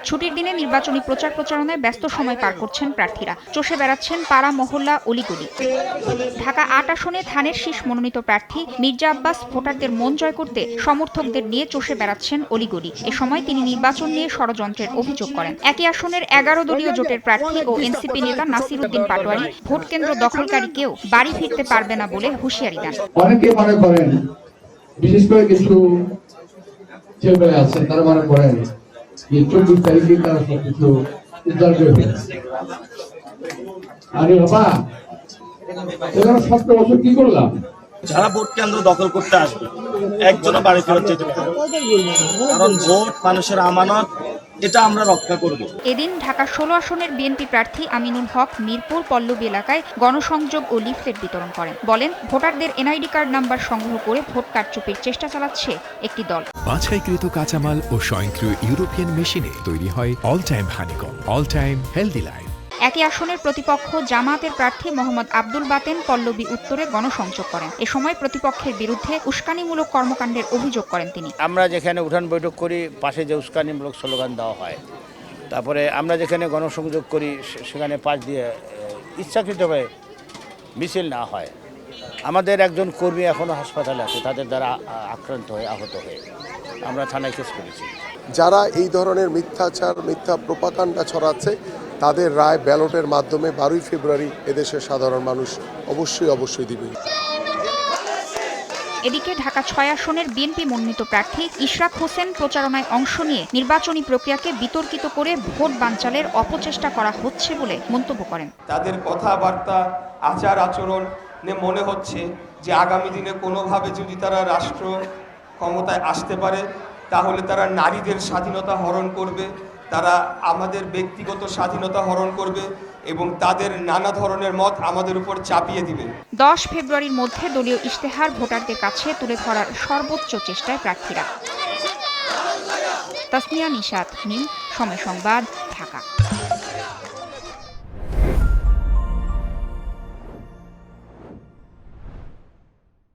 ছুটির দিনে নির্বাচনী প্রচার প্রচারণায় ব্যস্ত সময় পার করছেন প্রার্থীরা। চষে বেড়াচ্ছেন পাড়া মহল্লা অলিগলি। ঢাকা ৮ আসনে ধানের শীষ মনোনীত প্রার্থী মির্জা আব্বাস ভোটারদের মন জয় করতে সমর্থকদের নিয়ে চষে বেড়াচ্ছেন অলিগলি। এ সময় তিনি নির্বাচন নিয়ে ষড়যন্ত্রের অভিযোগ করেন। একই আসনের ১১ দলীয় জোটের প্রার্থী ও এনসিপি নেতা নাসির উদ্দিন পাটোয়ারি ভোট কেন্দ্র দখলকারী কেউ বাড়ি ফিরতে পারবে না বলে হুঁশিয়ারি দেন। অনেকে মনে করেন, বিশেষ করে কিছু ছেলে আছে তারা মনে করেন যে ২৪ তারিখে তারা সবকিছু উদ্ধার করে ফেলেছে। আরে বাবা, এরা ৭ বছর কি করলাম? যারা ভোট কেন্দ্র দখল করতে আসবে একজনও বাড়ি ফেরত যেতে পারবে, কারণ ভোট মানুষের আমানত, এটা আমরা রক্ষা করব। এদিন ঢাকা ১৬ আসনের বিএনপি প্রার্থী আমিনুল হক মিরপুর পল্লবী এলাকায় গণসংযোগ ও লিফলেট বিতরণ করেন। বলেন, ভোটারদের এনআইডি কার্ড নাম্বার সংগ্রহ করে ভোট কারচুপির চেষ্টা চালাচ্ছে একটি দল। বাছাইকৃত কাঁচামাল ও স্বয়ংক্রিয় ইউরোপিয়ান মেশিনে তৈরি হয় all time honeycomb, all time healthy life. একই আসনের প্রতিপক্ষ জামায়াতের প্রার্থী মোহাম্মদ আব্দুল বাতেন পল্লবী উত্তরে গণসংযোগ করেন। এ সময় প্রতিপক্ষের বিরুদ্ধে উস্কানিমূলক কর্মকাণ্ডের অভিযোগ করেন তিনি। আমরা যেখানে উঠান বৈঠক করি, পাশে যে উস্কানিমূলক স্লোগান দেওয়া হয়, তারপরে আমরা যেখানে গণসংযোগ করি সেখানে পাশ দিয়ে ইচ্ছাকৃতভাবে মিছিল না হয়। আমাদের একজন কর্মী এখনও হাসপাতালে আছে, তাদের দ্বারা আক্রান্ত হয়ে আহত হয়ে আমরা থানায় কেস করেছি। যারা এই ধরনের মিথ্যাচার, মিথ্যা প্রোপাগান্ডা ছড়াচ্ছে, তাদের রায় ব্যালটের মাধ্যমে ১২ই ফেব্রুয়ারি এদেশের সাধারণ মানুষ অবশ্যই দিবে। এদিকে ঢাকা ৬ আসনের বিএনপি মনোনীত প্রার্থী ইশরাক হোসেন প্রচারণায় অংশ নিয়ে নির্বাচনী প্রক্রিয়াকে বিতর্কিত করে ভোট বানচালের অপচেষ্টা করা হচ্ছে বলে মন্তব্য করেন। তাদের কথাবার্তা, আচার আচরণে মনে হচ্ছে যে আগামী দিনে কোনোভাবে যদি তারা রাষ্ট্র ক্ষমতায় আসতে পারে, তাহলে তারা নারীদের স্বাধীনতা হরণ করবে, তারা আমাদের ব্যক্তিগত স্বাধীনতা হরণ করবে এবং তাদের নানা ধরনের মত আমাদের উপর চাপিয়ে দিবে। ১০ ফেব্রুয়ারির মধ্যে দলীয় ইশতেহার ভোটারদের কাছে তুলে ধরার সর্বোচ্চ চেষ্টায় প্রার্থীরা। তাসনিয়া নিশাত, সময় সংবাদ, ঢাকা।